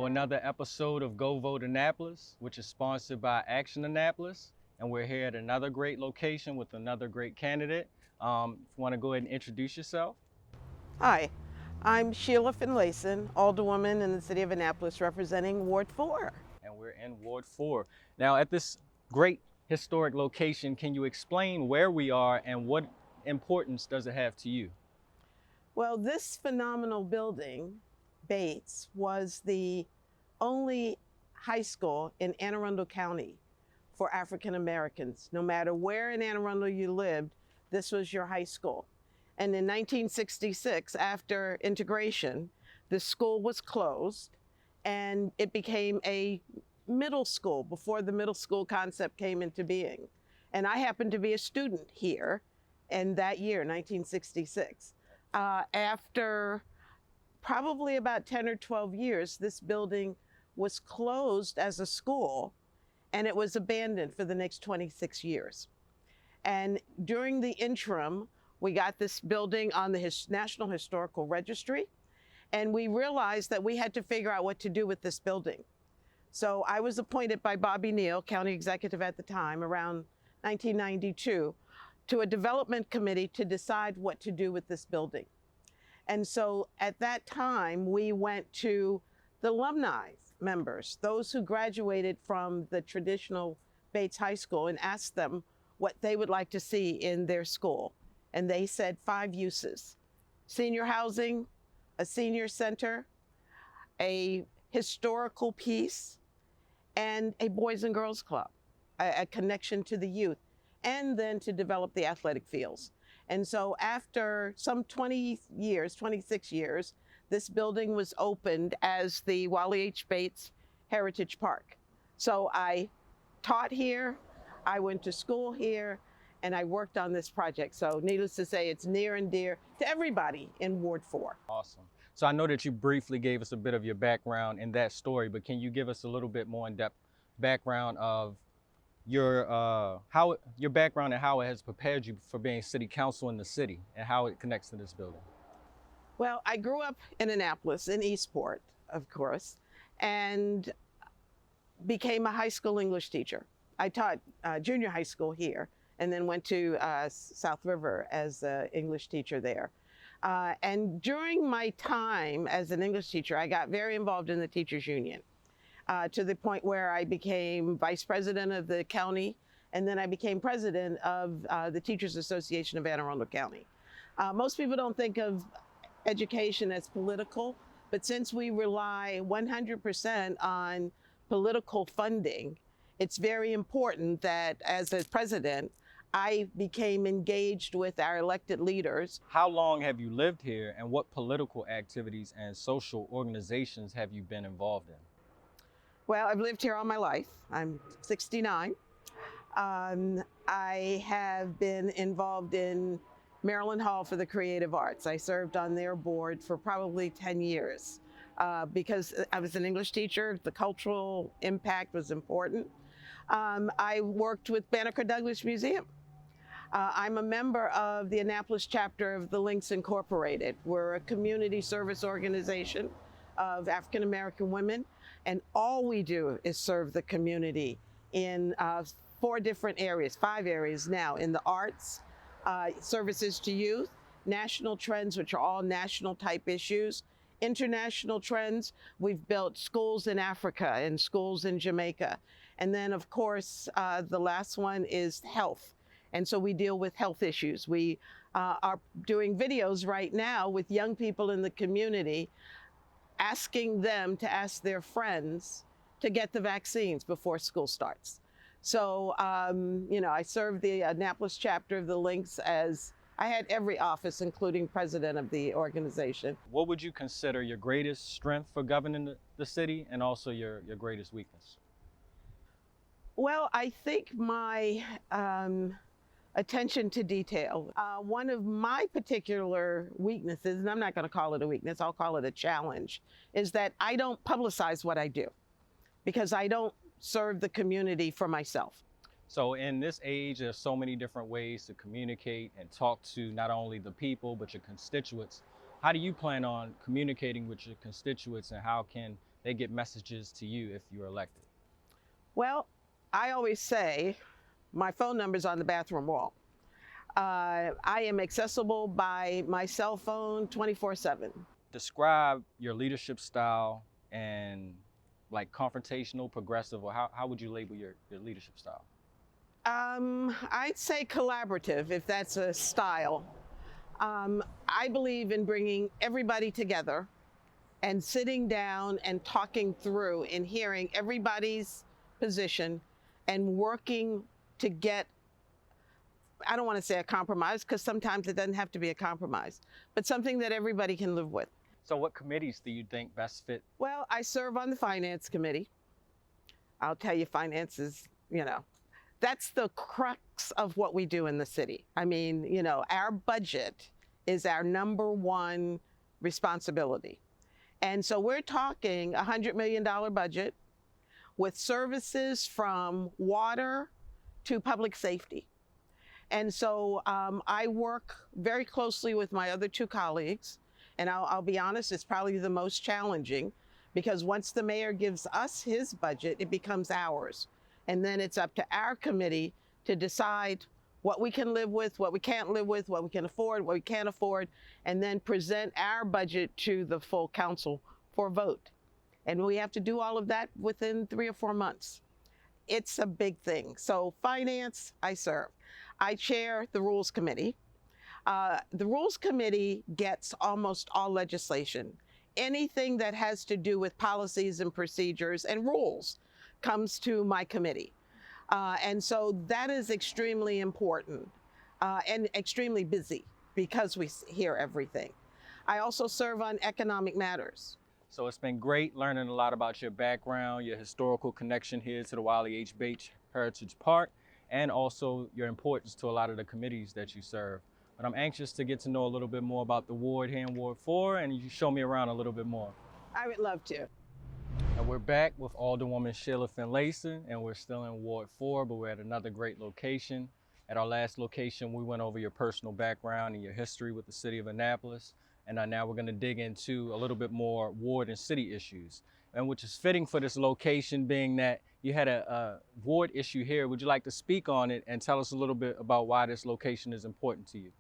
for another episode of Go Vote Annapolis, which is sponsored by Action Annapolis. And we're here at another great location with another great candidate. If you want to go ahead and introduce yourself. Hi, I'm Sheila Finlayson, Alderwoman in the City of Annapolis representing Ward 4. And we're in Ward 4. Now, at this great historic location, can you explain where we are and what importance does it have to you? Well, this phenomenal building, Bates, was the only high school in Anne Arundel County for African Americans. No matter where in Anne Arundel you lived, this was your high school. And in 1966, after integration, the school was closed and it became a middle school before the middle school concept came into being. And I happened to be a student here in that year, 1966. After probably about 10 or 12 years, this building was closed as a school and it was abandoned for the next 26 years. And during the interim, we got this building on the National Historical Registry, and we realized that we had to figure out what to do with this building. So I was appointed by Bobby Neal, county executive at the time, around 1992, to a development committee to decide what to do with this building. And so at that time, we went to the alumni members, those who graduated from the traditional Bates High School, and asked them what they would like to see in their school. And they said 5 uses: senior housing, a senior center, a historical piece, and a Boys and Girls Club, a connection to the youth, and then to develop the athletic fields. And so after some 26 years, this building was opened as the Wally H. Bates Heritage Park. So I taught here, I went to school here, and I worked on this project. So needless to say, it's near and dear to everybody in Ward 4. Awesome. So I know that you briefly gave us a bit of your background in that story, but can you give us a little bit more in-depth background of your background and how it has prepared you for being city council in the city and how it connects to this building? Well, I grew up in Annapolis, in Eastport, of course, and became a high school English teacher. I taught junior high school here and then went to South River as an English teacher there. And during my time as an English teacher, I got very involved in the teachers union to the point where I became vice president of the county, and then I became president of the Teachers Association of Anne Arundel County. Most people don't think of education as political, but since we rely 100% on political funding, it's very important that as a president, I became engaged with our elected leaders. How long have you lived here, and what political activities and social organizations have you been involved in? Well, I've lived here all my life. I'm 69. I have been involved in Maryland Hall for the Creative Arts. I served on their board for probably 10 years because I was an English teacher. The cultural impact was important. I worked with Banneker Douglas Museum. I'm a member of the Annapolis chapter of the Links Incorporated. We're a community service organization of African American women, and all we do is serve the community in 5 areas now, in the arts, services to youth, national trends, which are all national type issues, international trends. We've built schools in Africa and schools in Jamaica. And then, of course, the last one is health. And so we deal with health issues. We are doing videos right now with young people in the community, asking them to ask their friends to get the vaccines before school starts. So, I served the Annapolis chapter of the Links as I had every office, including president of the organization. What would you consider your greatest strength for governing the city, and also your greatest weakness? Well, I think my attention to detail. One of my particular weaknesses, and I'm not going to call it a weakness, I'll call it a challenge, is that I don't publicize what I do because I don't serve the community for myself. So in this age, there's so many different ways to communicate and talk to not only the people, but your constituents. How do you plan on communicating with your constituents, and how can they get messages to you if you're elected? Well, I always say my phone number's on the bathroom wall. I am accessible by my cell phone 24/7. Describe your leadership style and like confrontational, progressive, or how would you label your leadership style? I'd say collaborative, if that's a style. I believe in bringing everybody together and sitting down and talking through and hearing everybody's position and working to get, I don't want to say a compromise, because sometimes it doesn't have to be a compromise, but something that everybody can live with. So what committees do you think best fit? Well, I serve on the finance committee. I'll tell you, finance is, that's the crux of what we do in the city. I mean, our budget is our number one responsibility. And so we're talking $100 million budget with services from water to public safety. And so I work very closely with my other two colleagues. And I'll be honest, it's probably the most challenging, because once the mayor gives us his budget, it becomes ours. And then it's up to our committee to decide what we can live with, what we can't live with, what we can afford, what we can't afford, and then present our budget to the full council for vote. And we have to do all of that within 3 or 4 months. It's a big thing. So finance, I serve. I chair the Rules Committee. The Rules Committee gets almost all legislation. Anything that has to do with policies and procedures and rules comes to my committee. And so that is extremely important and extremely busy, because we hear everything. I also serve on economic matters. So it's been great learning a lot about your background, your historical connection here to the Wiley H. Bates Heritage Park, and also your importance to a lot of the committees that you serve. But I'm anxious to get to know a little bit more about the ward here in Ward 4, and you show me around a little bit more. I would love to. And we're back with Alderwoman Sheila Finlayson, and we're still in Ward 4, but we're at another great location. At our last location, we went over your personal background and your history with the city of Annapolis. And now we're going to dig into a little bit more ward and city issues, and which is fitting for this location, being that you had a ward issue here. Would you like to speak on it and tell us a little bit about why this location is important to you?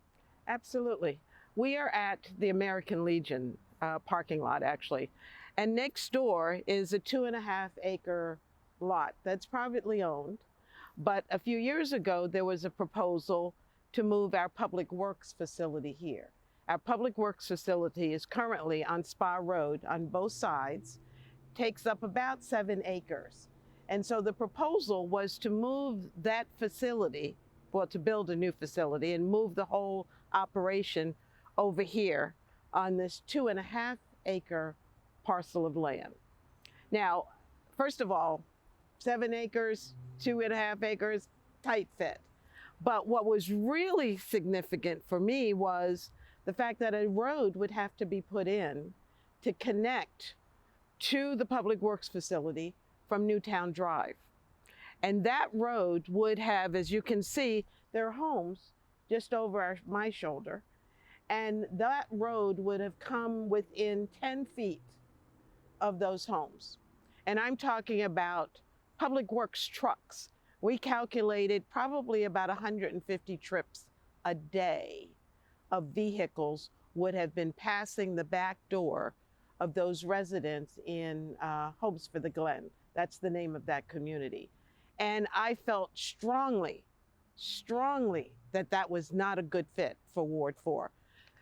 Absolutely. We are at the American Legion parking lot, actually. And next door is a 2.5 acre lot that's privately owned. But a few years ago, there was a proposal to move our public works facility here. Our public works facility is currently on Spa Road on both sides, takes up about 7 acres. And so the proposal was to move that facility, well, to build a new facility and move the whole operation over here on this 2.5 acre parcel of land. Now, first of all, 7 acres, 2.5 acres, tight fit. But what was really significant for me was the fact that a road would have to be put in to connect to the Public Works facility from Newtown Drive. And that road would have, as you can see, there are homes just over my shoulder. And that road would have come within 10 feet of those homes. And I'm talking about Public Works trucks. We calculated probably about 150 trips a day of vehicles would have been passing the back door of those residents in Homes for the Glen. That's the name of that community. And I felt strongly that that was not a good fit for Ward 4.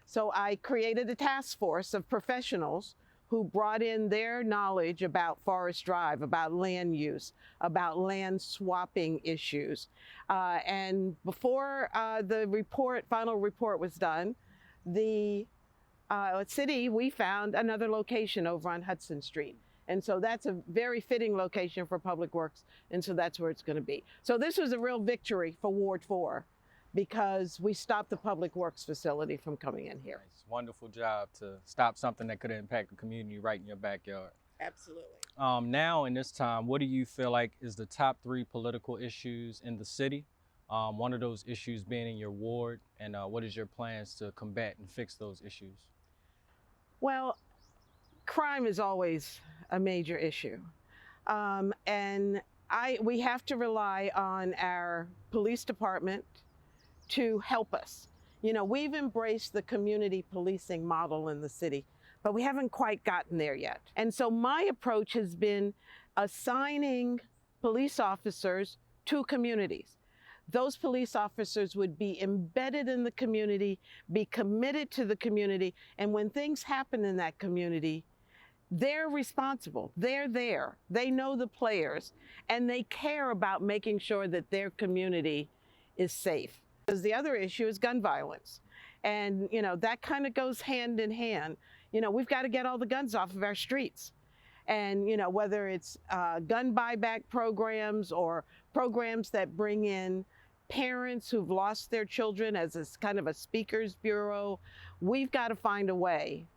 So I created a task force of professionals who brought in their knowledge about Forest Drive, about land use, about land swapping issues. And before the final report was done, the city, we found another location over on Hudson Street. And so that's a very fitting location for Public Works. And so that's where it's going to be. So this was a real victory for Ward 4 because we stopped the Public Works facility from coming in here. It's a wonderful job to stop something that could impact the community right in your backyard. Absolutely. Now in this time, what do you feel like is the top 3 political issues in the city? One of those issues being in your ward, and what is your plans to combat and fix those issues? Well, crime is always a major issue. And we have to rely on our police department to help us. You know, we've embraced the community policing model in the city, but we haven't quite gotten there yet. And so my approach has been assigning police officers to communities. Those police officers would be embedded in the community, be committed to the community, and when things happen in that community, they're responsible. They're there. They know the players, and they care about making sure that their community is safe. Because the other issue is gun violence. And, you know, that kind of goes hand in hand. You know, we've got to get all the guns off of our streets. And, you know, whether it's gun buyback programs or programs that bring in parents who've lost their children as a kind of a speakers bureau, we've got to find a way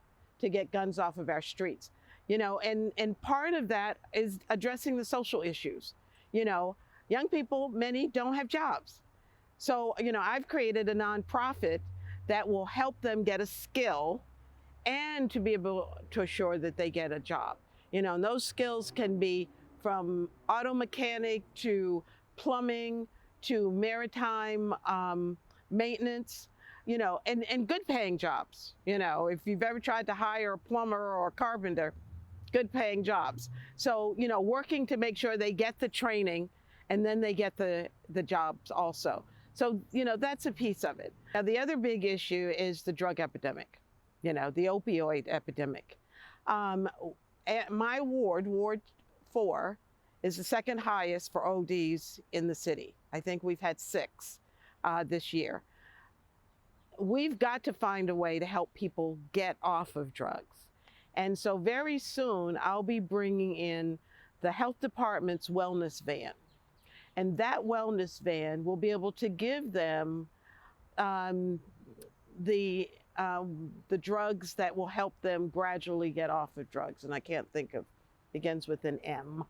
to get guns off of our streets. You know, and part of that is addressing the social issues. You know, young people, many don't have jobs. So, you know, I've created a nonprofit that will help them get a skill and to be able to assure that they get a job. You know, and those skills can be from auto mechanic to plumbing to maritime maintenance, you know, and good paying jobs. You know, if you've ever tried to hire a plumber or a carpenter, good paying jobs. So, you know, working to make sure they get the training and then they get the jobs also. So, you know, that's a piece of it. Now, the other big issue is the drug epidemic, you know, the opioid epidemic. At my ward, Ward 4, is the second highest for ODs in the city. I think we've had 6 this year. We've got to find a way to help people get off of drugs. And so very soon, I'll be bringing in the health department's wellness van. And that wellness van will be able to give them the drugs that will help them gradually get off of drugs. And I can't think of, begins with an M.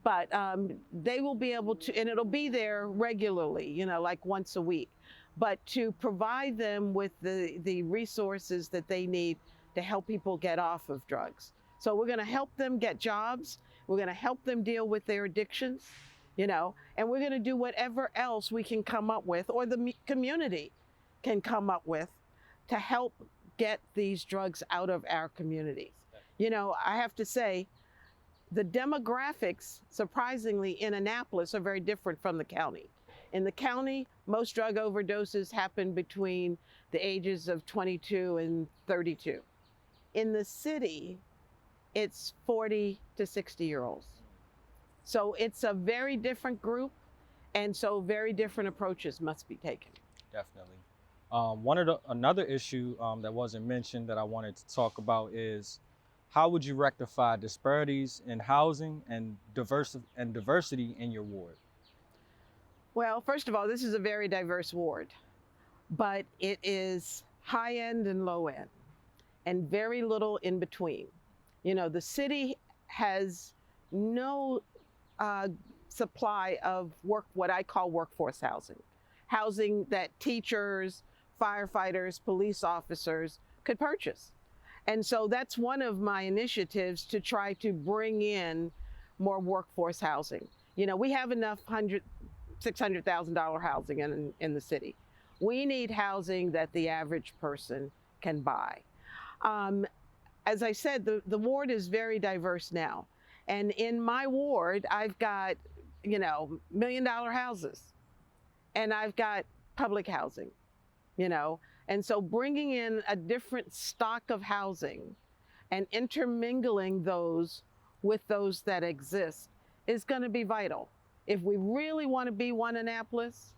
But they will be able to, and it'll be there regularly, you know, like once a week. But to provide them with the resources that they need to help people get off of drugs. So we're going to help them get jobs. We're going to help them deal with their addictions, you know, and we're going to do whatever else we can come up with, or the community can come up with, to help get these drugs out of our communities. You know, I have to say, the demographics, surprisingly, in Annapolis are very different from the county. In the county, most drug overdoses happen between the ages of 22 and 32. In the city, it's 40 to 60-year-olds. So it's a very different group, and so very different approaches must be taken. Definitely. Another issue that wasn't mentioned that I wanted to talk about is, how would you rectify disparities in housing and diversity in your ward? Well, first of all, this is a very diverse ward, but it is high end and low end, and very little in between. You know, the city has no supply of what I call workforce housing. Housing that teachers, firefighters, police officers could purchase. And so that's one of my initiatives, to try to bring in more workforce housing. You know, we have enough $600,000 housing in the city. We need housing that the average person can buy. As I said, the ward is very diverse now. And in my ward, I've got, you know, $1 million houses, and I've got public housing, you know. And so bringing in a different stock of housing and intermingling those with those that exist is going to be vital. If we really want to be one Annapolis,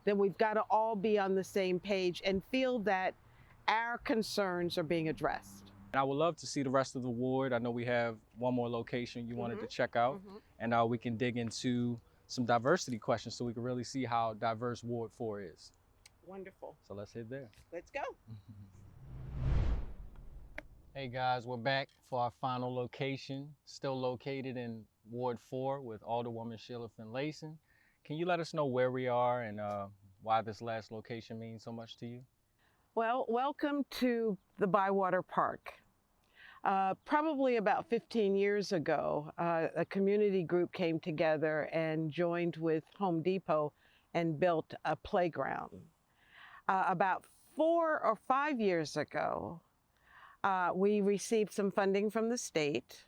then we've got to all be on the same page and feel that our concerns are being addressed. And I would love to see the rest of the ward. I know we have one more location you wanted to check out, and we can dig into some diversity questions so we can really see how diverse Ward 4 is. Wonderful. So let's head there. Let's go. Hey guys, we're back for our final location, still located in Ward 4 with Alderwoman Sheila Finlayson. Can you let us know where we are and why this last location means so much to you? Well, welcome to the Bywater Park. Probably about 15 years ago, a community group came together and joined with Home Depot and built a playground. About 4 or 5 years ago, we received some funding from the state,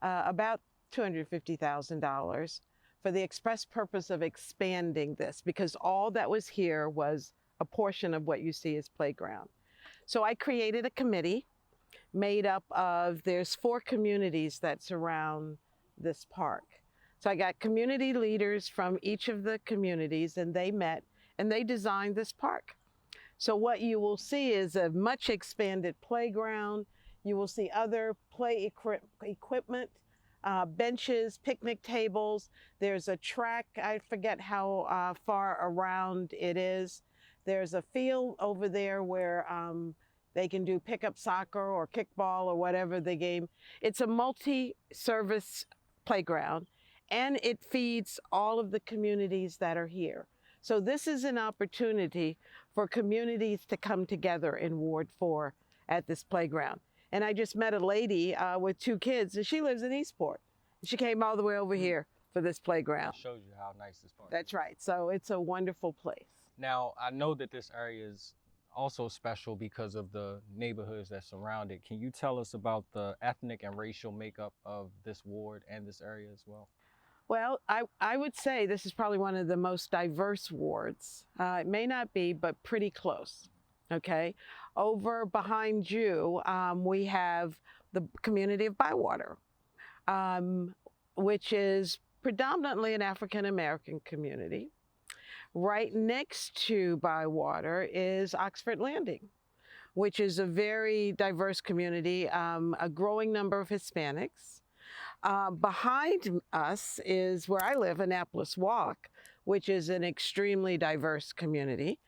about $250,000, for the express purpose of expanding this, because all that was here was a portion of what you see as playground. So I created a committee made up of, there's 4 communities that surround this park. So I got community leaders from each of the communities, and they met and they designed this park. So what you will see is a much expanded playground. You will see other play equipment, benches, picnic tables. There's a track, I forget how far around it is. There's a field over there where they can do pickup soccer or kickball or whatever the game. It's a multi-service playground, and it feeds all of the communities that are here. So this is an opportunity for communities to come together in Ward 4 at this playground. And I just met a lady with 2 kids, and she lives in Eastport. She came all the way over here for this playground. It shows you how nice this park is. That's right. So it's a wonderful place. Now, I know that this area is also special because of the neighborhoods that surround it. Can you tell us about the ethnic and racial makeup of this ward and this area as well? Well, I would say this is probably one of the most diverse wards. It may not be, but pretty close, okay? Over behind you, we have the community of Bywater, which is predominantly an African-American community. Right next to Bywater is Oxford Landing, which is a very diverse community, a growing number of Hispanics. Behind us is where I live, Annapolis Walk, which is an extremely diverse community.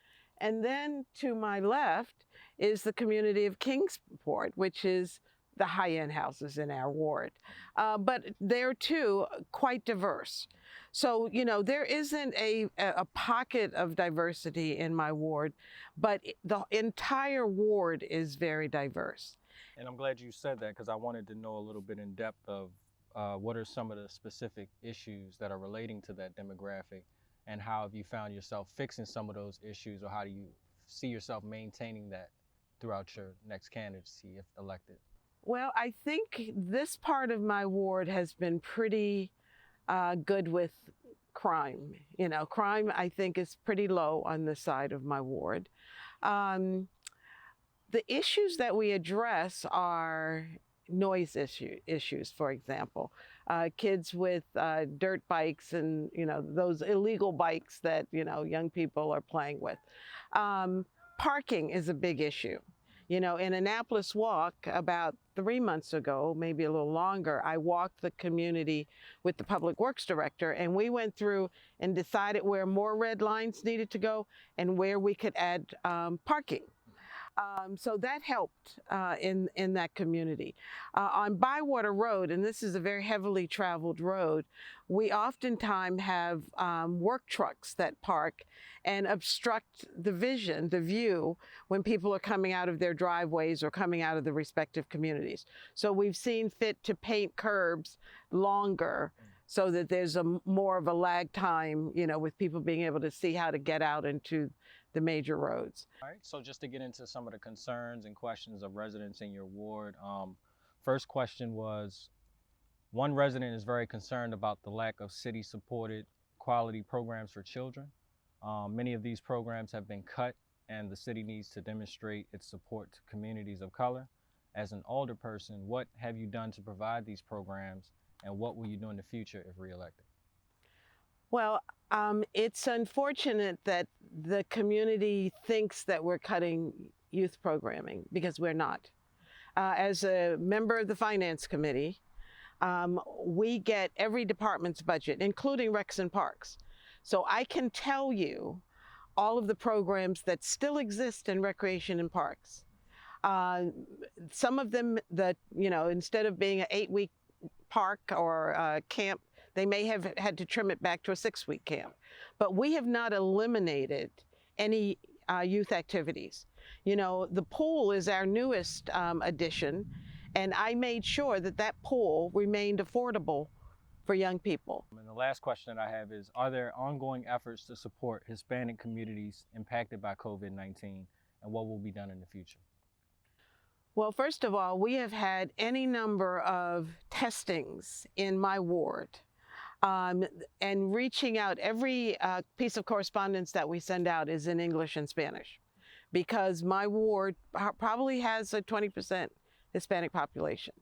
And then to my left is the community of Kingsport, which is the high-end houses in our ward. But they're too quite diverse. So, you know, there isn't a pocket of diversity in my ward, but the entire ward is very diverse. And I'm glad you said that, because I wanted to know a little bit in depth of what are some of the specific issues that are relating to that demographic, and how have you found yourself fixing some of those issues, or how do you see yourself maintaining that throughout your next candidacy if elected? Well, I think this part of my ward has been pretty good with crime. You know, crime, I think, is pretty low on this side of my ward. The issues that we address are noise issues, for example. Kids with dirt bikes and, you know, those illegal bikes that, you know, young people are playing with. Parking is a big issue. You know, in Annapolis Walk, about 3 months ago, maybe a little longer, I walked the community with the Public Works Director, and we went through and decided where more red lines needed to go and where we could add parking. So that helped in that community. On Bywater Road, and this is a very heavily traveled road, we oftentimes have work trucks that park and obstruct the view, when people are coming out of their driveways or coming out of the respective communities. So we've seen fit to paint curbs longer so that there's more of a lag time, you know, with people being able to see how to get out into the major roads. All right, so just to get into some of the concerns and questions of residents in your ward, first question was, one resident is very concerned about the lack of city-supported quality programs for children. Many of these programs have been cut, and the city needs to demonstrate its support to communities of color. As an alderperson, what have you done to provide these programs, and what will you do in the future if reelected? Well, it's unfortunate that the community thinks that we're cutting youth programming, because we're not. As a member of the Finance Committee, we get every department's budget, including Recs and Parks. So I can tell you all of the programs that still exist in Recreation and Parks. Some of them that, you know, instead of being an 8-week park or camp, they may have had to trim it back to a 6-week camp. But we have not eliminated any youth activities. You know, the pool is our newest addition, And I made sure that that pool remained affordable for young people. And the last question that I have is, are there ongoing efforts to support Hispanic communities impacted by COVID-19, and what will be done in the future? Well, first of all, we have had any number of testings in my ward. And reaching out, every piece of correspondence that we send out is in English and Spanish, because my ward probably has a 20% Hispanic population.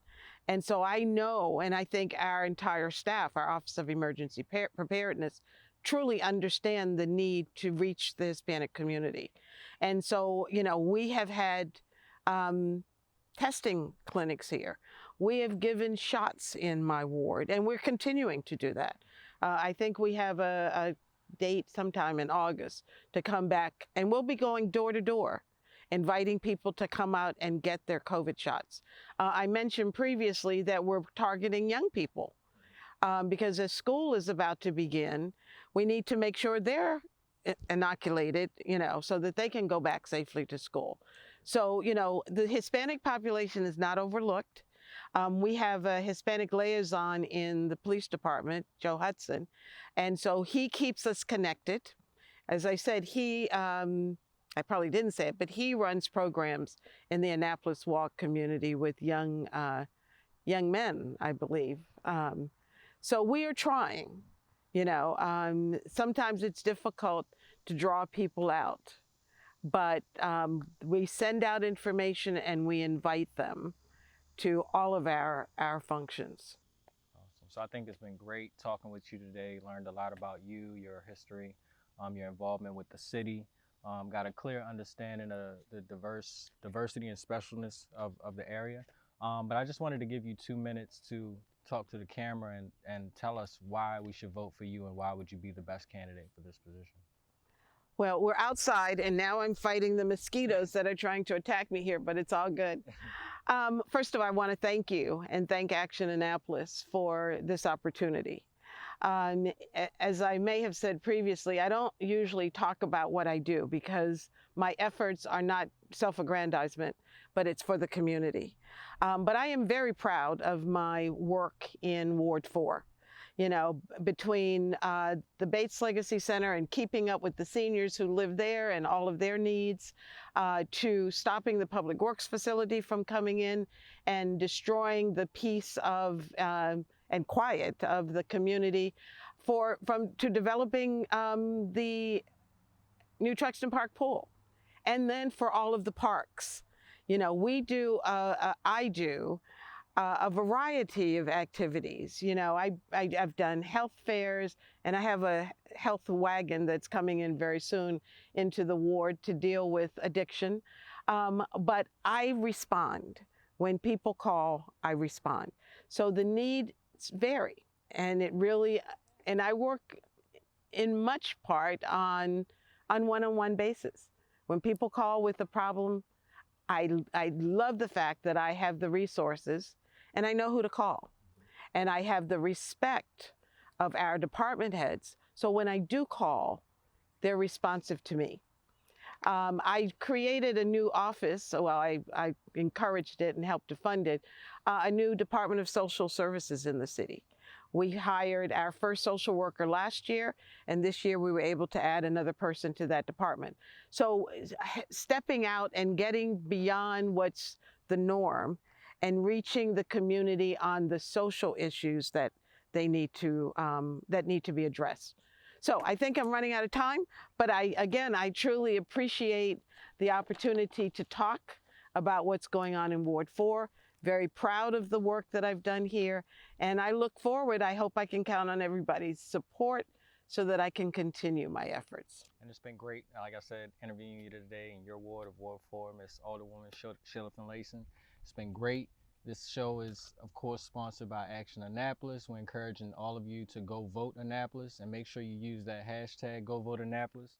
And so I know, and I think our entire staff, our Office of Emergency Preparedness, truly understand the need to reach the Hispanic community. And so, you know, we have had testing clinics here. We have given shots in my ward, and we're continuing to do that. I think we have a date sometime in August to come back, and we'll be going door to door, inviting people to come out and get their COVID shots. I mentioned previously that we're targeting young people because as school is about to begin, we need to make sure they're inoculated, you know, so that they can go back safely to school. So, you know, the Hispanic population is not overlooked. We have a Hispanic liaison in the police department, Joe Hudson, and so he keeps us connected. As I said, I probably didn't say it, but he runs programs in the Annapolis Walk community with young men, I believe. So we are trying, you know. Sometimes it's difficult to draw people out, but we send out information and we invite them to all of our functions. Awesome. So I think it's been great talking with you today. Learned a lot about you, your history, your involvement with the city. Got a clear understanding of the diversity and specialness of the area. But I just wanted to give you 2 minutes to talk to the camera and tell us why we should vote for you and why would you be the best candidate for this position. Well, we're outside and now I'm fighting the mosquitoes that are trying to attack me here, but it's all good. First of all, I want to thank you and thank Action Annapolis for this opportunity. As I may have said previously, I don't usually talk about what I do because my efforts are not self-aggrandizement, but it's for the community. But I am very proud of my work in Ward 4. You know, between the Bates Legacy Center and keeping up with the seniors who live there and all of their needs, to stopping the Public Works facility from coming in and destroying the peace of and quiet of the community, to developing the new Truxtun Park pool, and then for all of the parks. You know, I do a variety of activities. You know, I've done health fairs, and I have a health wagon that's coming in very soon into the ward to deal with addiction. But I respond. When people call, I respond. So the needs vary, and and I work in much part on one-on-one basis. When people call with a problem, I love the fact that I have the resources and I know who to call. And I have the respect of our department heads. So when I do call, they're responsive to me. I created a new office, well, I encouraged it and helped to fund it, a new Department of Social Services in the city. We hired our first social worker last year, and this year we were able to add another person to that department. So stepping out and getting beyond what's the norm and reaching the community on the social issues that they need to be addressed. So I think I'm running out of time, but I truly appreciate the opportunity to talk about what's going on in Ward 4. Very proud of the work that I've done here, and I look forward. I hope I can count on everybody's support so that I can continue my efforts. And it's been great, like I said, interviewing you today in your ward of Ward 4, Miss Alderwoman Sheila Finlayson. It's been great. This show is, of course, sponsored by Action Annapolis. We're encouraging all of you to go vote Annapolis and make sure you use that hashtag GoVoteAnnapolis.